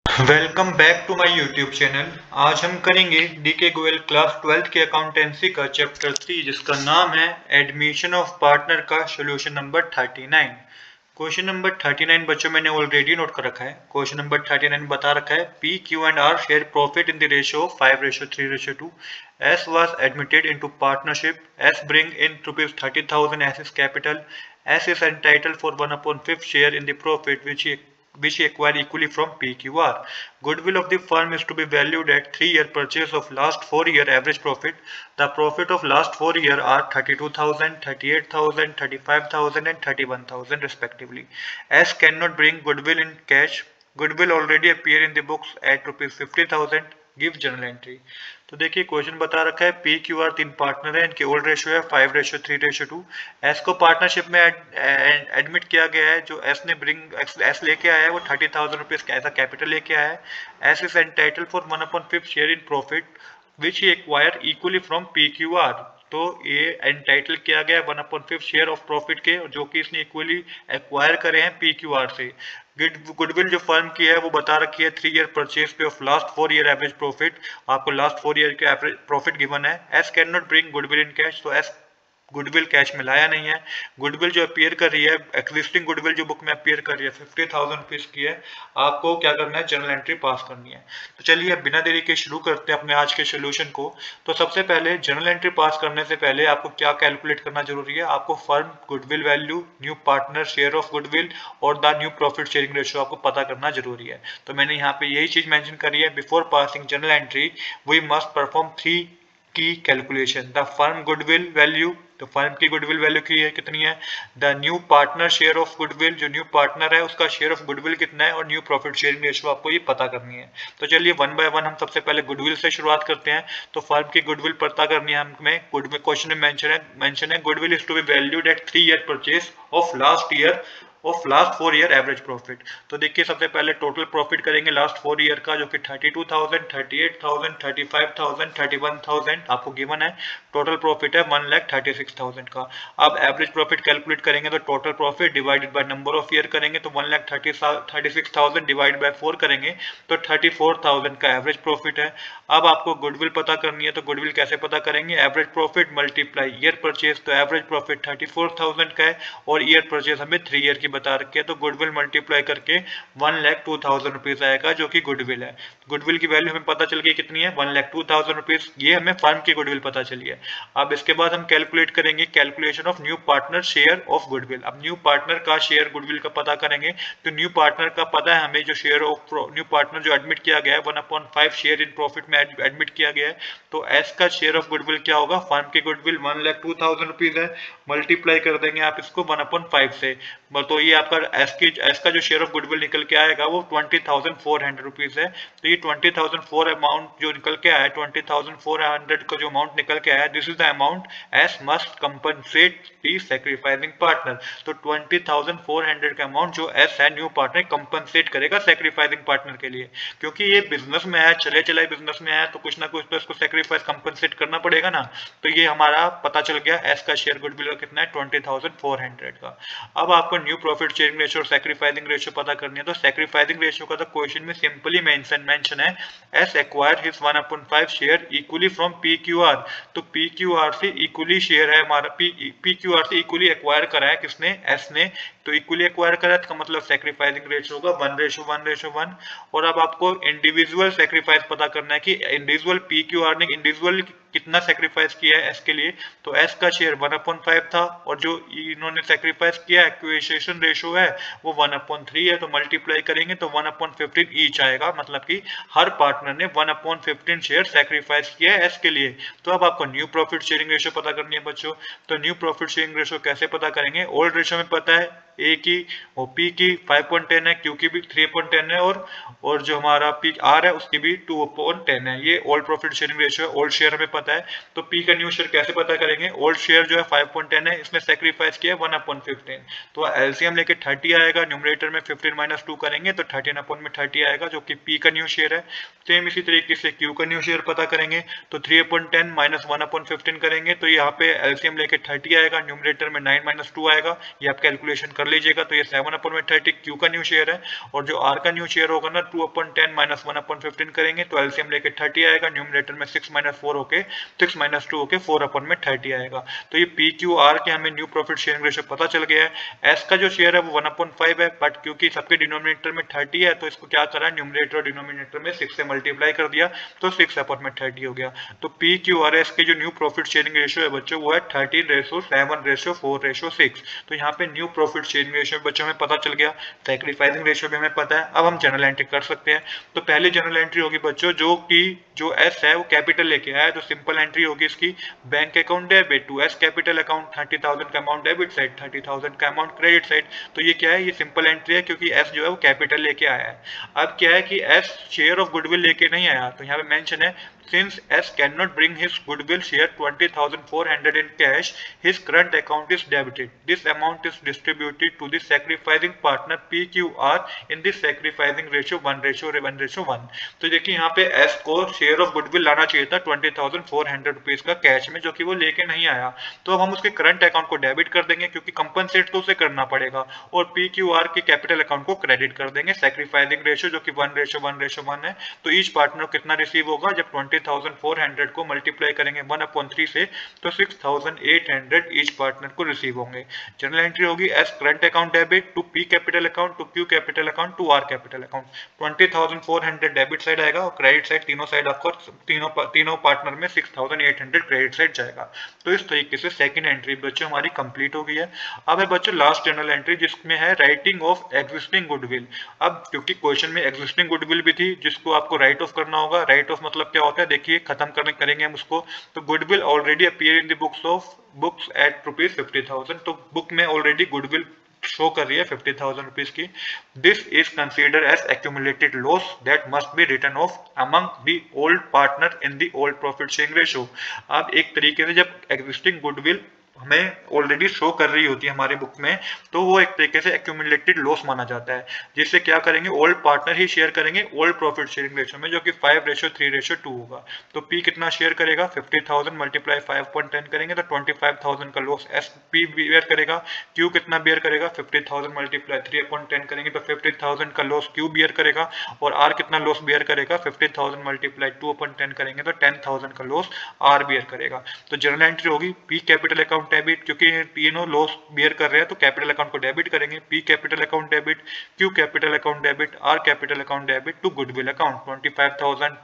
Welcome back to my YouTube channel. आज हम करेंगे डीके गोयल क्लास 12th के अकाउंटेंसी का चैप्टर 3 जिसका नाम है एडमिशन ऑफ पार्टनर का सोल्यूशन नंबर 39। क्वेश्चन नंबर 39 बच्चों मैंने ऑलरेडी नोट कर रखा है। क्वेश्चन नंबर 39 बता रखा है P Q and R share profit in the ratio 5:3:2। S was admitted into partnership. S bring in ₹30,000 S is capital. S is entitled for 1/5 share in the profit which he acquired equally from PQR. Goodwill of the firm is to be valued at 3-year purchase of last 4-year average profit. The profit of last 4 year are 32,000, 38,000, 35,000 and 31,000 respectively. S cannot bring goodwill in cash. Goodwill already appear in the books at ₹50,000. Give journal entry. तो देखिए question बता रखा है P Q R 3 partner है, इनकी old ratio है 5:3:2। S को partnership में एडमिट किया गया है। जो एस ने एस लेके आया है वो 30,000 रुपीज का ऐसा कैपिटल लेके आया है। S is entitled for 1/5 share in profit which he acquire equally from P Q R. तो ये एंटाइटल किया गया 1/5 शेयर ऑफ प्रॉफिट के जो कि इसने इक्वली एक्वायर करे हैं पी क्यू आर से। गुडविल जो फर्म की है वो बता रखी है 3-year परचेज पे of last 4-year average profit. आपको लास्ट 4 ईयर के एवरेज प्रॉफिट गिवन है। S can not bring goodwill in cash, तो एस गुडविल कैश में लाया नहीं है। गुडविल जो अपीयर कर रही है, एग्जिस्टिंग गुडविल जो बुक में अपीयर कर रही है 50,000 रुपीज की है। आपको क्या करना है, जर्नल एंट्री पास करनी है। तो चलिए अब बिना देरी के शुरू करते हैं अपने आज के सोल्यूशन को। तो सबसे पहले जर्नल एंट्री पास करने से पहले आपको क्या कैलकुलेट करना जरूरी है, आपको firm goodwill value, new partner share of goodwill और the new profit sharing ratio आपको पता करना जरूरी है। तो मैंने यहाँ पे यही चीज मेंशन करी है, before passing journal entry we must perform 3 की calculation. The firm goodwill value, तो फर्म की गुडविल वैल्यू की है कितनी है। The new partner share of goodwill, जो न्यू पार्टनर है उसका शेयर ऑफ गुडविल कितना है, और न्यू प्रॉफिट शेयरिंग रेशियो आपको ये पता करनी है। तो चलिए 1 बाय 1 हम सबसे पहले गुडविल से शुरुआत करते हैं। तो फर्म की गुडविल पता करनी है हमें। गुडविल क्वेश्चन में मेंशन है goodwill is to be valued at 3-year purchase of last 4-year average profit. तो देखिए सबसे पहले टोटल प्रॉफिट करेंगे लास्ट 4 ईयर का जो कि 32,000, 38,000, 35,000, 31,000 आपको गिवन है। टोटल प्रॉफिट है 1,36,000 का। अब एवरेज प्रॉफिट कैलकुलेट करेंगे तो total profit divided by number of year करेंगे तो 1,36,000 डिवाइड बाय 4 करेंगे तो 34,000 का एवरेज प्रॉफिट है। अब आपको गुडविल पता करनी है, तो गुडविल कैसे पता करेंगे, average profit multiply year purchase. तो एवरेज प्रॉफिट 34,000 का है और ईयर परचेज हमें 3 ईयर की बता रखी है, तो गुडविल मल्टीप्लाई करके 1,02,000 रुपीज आएगा जो कि गुडविल है। गुडविल की वैल्यू हमें पता चल गई कितनी है, 1,02,000 रुपीज। ये हमें फर्म की गुडविल पता चली है। अब इसके बाद हम कैलकुलेट करेंगे calculation of new partner share of goodwill. अब न्यू पार्टनर का शेयर गुडविल का पता करेंगे। तो न्यू पार्टनर का पता है हमें, जो शेयर ऑफ न्यू पार्टनर जो एडमिट किया गया है 1/5 शेयर इन प्रॉफिट में एडमिट किया गया है। तो एस का शेयर ऑफ गुडविल क्या होगा, फर्म की गुडविल 1,02,000 रुपीज है, मल्टीप्लाई कर देंगे आप इसको 1/5 से। तो ये आपका एस का जो शेयर ऑफ गुडविल निकल के आएगा वो 20,400 रुपीज है। तो ये 20,400 अमाउंट जो निकल के आया, 20,400 का जो अमाउंट निकल के आया, this is the amount S must compensate the sacrificing partner. तो 20,400 का अमाउंट जो एस है न्यू पार्टनर कंपनसेट करेगा सैक्रिफाइसिंग पार्टनर के लिए, क्योंकि ये बिजनेस में है, चले चलाए बिजनेस में है, तो कुछ ना कुछ तो इसको सैक्रिफाइस कंपनसेट करना पड़ेगा ना। तो ये हमारा पता चल गया एस का शेयर गुडविल का कितना है, 20,400 का। अब आपको न्यू प्रॉफिट शेयरिंग रेशियो और सैक्रिफाइसिंग रेशियो पता करनी है। तो सैक्रिफाइसिंग रेशियो का तो क्वेश्चन में सिंपली मेंशन है S acquire his 1/5 share equally from P Q R. तो पी क्यू आर से इक्वली शेयर है हमारा, पी क्यू आर से इक्वली एक्वायर करा है किसने, एस ने। तो इक्वली एक्वायर करा इसका मतलब सैक्रिफाइसिंग रेशियो होगा 1:1:1। और अब आपको इंडिविजुअल सैक्रिफाइस पता करना है कि इंडिविजुअल पी क्यू आर ने इंडिविजुअल कितना सैक्रिफाइस किया है एस के लिए। तो एस का शेयर 1/5 था और जो इन्होंने सैक्रिफाइस किया एक्विजिशन रेशियो है वो 1/3 है। तो मल्टीप्लाई करेंगे तो 1/15 ईच आएगा, मतलब कि हर पार्टनर ने 1/15 शेयर सैक्रिफाइस किया है एस के लिए। तो अब आपको न्यू प्रॉफिट शेयरिंग रेशियो पता करनी है बच्चों। तो न्यू प्रॉफिट शेयरिंग रेशियो कैसे पता करेंगे, ओल्ड रेशियो में पता है ए की और पी की 5.10 है, क्यू की भी 3.10 है और जो हमारा पी आर है उसकी भी 2/10 है। ये ओल्ड प्रॉफिट शेयरिंग रेशियो है, ओल्ड शेयर हमें पता है। तो पी का न्यू शेयर कैसे पता करेंगे, ओल्ड शेयर जो है 5.10 है, इसमें सैक्रिफाइस किया है 1/15। तो एलसीएम लेके 30 आएगा, न्यूमरेटर में 15 - 2 करेंगे तो 13/30 आएगा जो कि पी का न्यू शेयर है। सेम इसी तरीके से क्यू का न्यू शेयर पता करेंगे तो 3/10 - 1/15 करेंगे तो यहाँ पे एलसीएम लेके 30 आएगा, न्यूमरेटर में 9 - 2 आएगा। ये आप कैलकुलेशन कर कर लीजिएगा। तो ये 7/30 क्यू का न्यू शेयर है, और जो आर का न्यू शेयर होगा ना 2/10 माइनस 1/15 करेंगे तो एलसीएम लेके 30 आएगा। न्यूमरेटर में 6 - 4 होके 6 - 2 होके 4/30 आएगा। तो ये पी क्यू आर के हमें न्यू प्रॉफिट शेयरिंग रेशियो पता चल गया है। एस का जो शेयर है वो 1/5 है, बट क्योंकि सबके डिनोमिनेटर में 30 है तो इसको क्या करा, न्यूमरेटर और डिनोमिनेटर में 6 से मल्टीप्लाई कर दिया तो 6/30 हो गया। तो पी क्यू आर एस के जो न्यू प्रॉफिट शेयरिंग रेशियो है बच्चों वो है 13:7:4:6। तो यहाँ पे न्यू प्रॉफिट शेयरिंग रेशियो बच्चों में पता चल गया। सैक्रिफाइसिंग रेशियो भी हमें पता है। अब हम जनरल एंट्री कर सकते हैं। तो पहली जनरल एंट्री होगी बच्चों जो एस है वो कैपिटल लेके आया है, तो सिंपल एंट्री होगी इसकी bank account debit to S capital account 30,000 का अमाउंट डेबिट साइड, 30,000 का अमाउंट क्रेडिट साइड। तो ये क्या है, ये सिंपल एंट्री है क्योंकि एस जो है वो कैपिटल लेके आया है। अब क्या है कि एस शेयर ऑफ गुडविल लेके नहीं आया, तो यहाँ पे मेंशन है since S cannot bring his goodwill share 20,400 in cash, his current account is debited. This amount is distributed to the sacrificing partner PQR in the sacrificing ratio 1:1:1। तो देखिए यहाँ पे S को शेयर ऑफ गुडविल लाना चाहिए था 20,400 rupees का cash में, जो कि वो लेके नहीं आया। तो अब हम उसके करंट अकाउंट को डेबिट कर देंगे क्योंकि कंपनसेट तो उसे करना पड़ेगा, और PQR के कैपिटल अकाउंट को क्रेडिट कर देंगे। सैक्रिफाइसिंग रेशियो जो कि 1:1:1 है, तो ईच पार्टनर कितना रिसीव होगा, जब 20,400 को मल्टीप्लाई करेंगे 1/3 से तो 6,800 ईच पार्टनर को रिसीव होंगे। जनरल एंट्री होगी S current account debit to P capital account to Q capital account to R capital account. 20,400 debit side आएगा और क्रेडिट साइड तीनों साइड आपको तीनों पार्टनर में 6,800 क्रेडिट साइड जाएगा। तो इस तरीके से सेकंड एंट्री बच्चों हमारी कंप्लीट हो गई है। अब है बच्चों लास्ट जनरल एंट्री जिसमें है राइटिंग ऑफ एग्जिस्टिंग गुडविल। अब क्योंकि क्वेश्चन में एग्जिस्टिंग गुडविल भी थी जिसको आपको राइट ऑफ करना होगा। राइट ऑफ मतलब क्या होता है, देखिए खत्म करेंगे हम उसको। तो goodwill already appear in the books at ₹50,000। तो बुक में ऑलरेडी गुडविल शो कर रही है 50,000 रुपीज की। This is consider as accumulated loss that must be return off among the old partner in the old profit sharing ratio. अब एक तरीके से जब एग्जिस्टिंग गुडविल हमें ऑलरेडी शो कर रही होती है हमारे बुक में, तो वो एक तरीके से एक्यूमुलेटेड लॉस माना जाता है, जिससे क्या करेंगे, ओल्ड पार्टनर ही शेयर करेंगे ओल्ड प्रॉफिट शेयरिंग रेशियो में, जो कि 5:3:2 होगा। तो पी कितना शेयर करेगा, 50,000 मल्टीप्लाई 5/10 करेंगे तो 25,000 का लॉस एस पी बियर करेगा। क्यू कितना बियर करेगा, 50,000 मल्टीप्लाई 3/10 करेंगे तो 50,000 का लॉस क्यू बियर करेगा। और आर कितना लॉस बियर करेगा, 50,000 मल्टीप्लाई 2/10 करेंगे तो 10,000 का लॉस आर बियर करेगा। तो जनरल एंट्री होगी पी कैपिटल अकाउंट डेबिट, क्योंकि तीनों लॉस बियर कर रहे हैं तो कैपिटल अकाउंट को डेबिट करेंगे। P capital account debit, Q capital account debit, R capital account debit to goodwill account. 25,000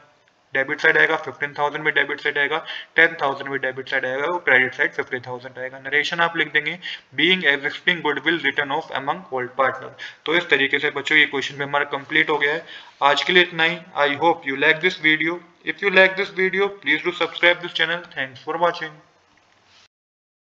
debit side आएगा, 15,000 भी डेबिट साइड आएगा, 10,000 भी डेबिट साइड आएगा, और क्रेडिट साइड 50,000 आएगा। नरेशन आप लिख देंगे being existing goodwill return off among old partner. तो इस तरीके से बच्चों ये क्वेश्चन भी हमारा कंप्लीट हो गया है। आज के लिए इतना ही। I hope you like this video. If you like this video please do subscribe this channel. Thanks for watching.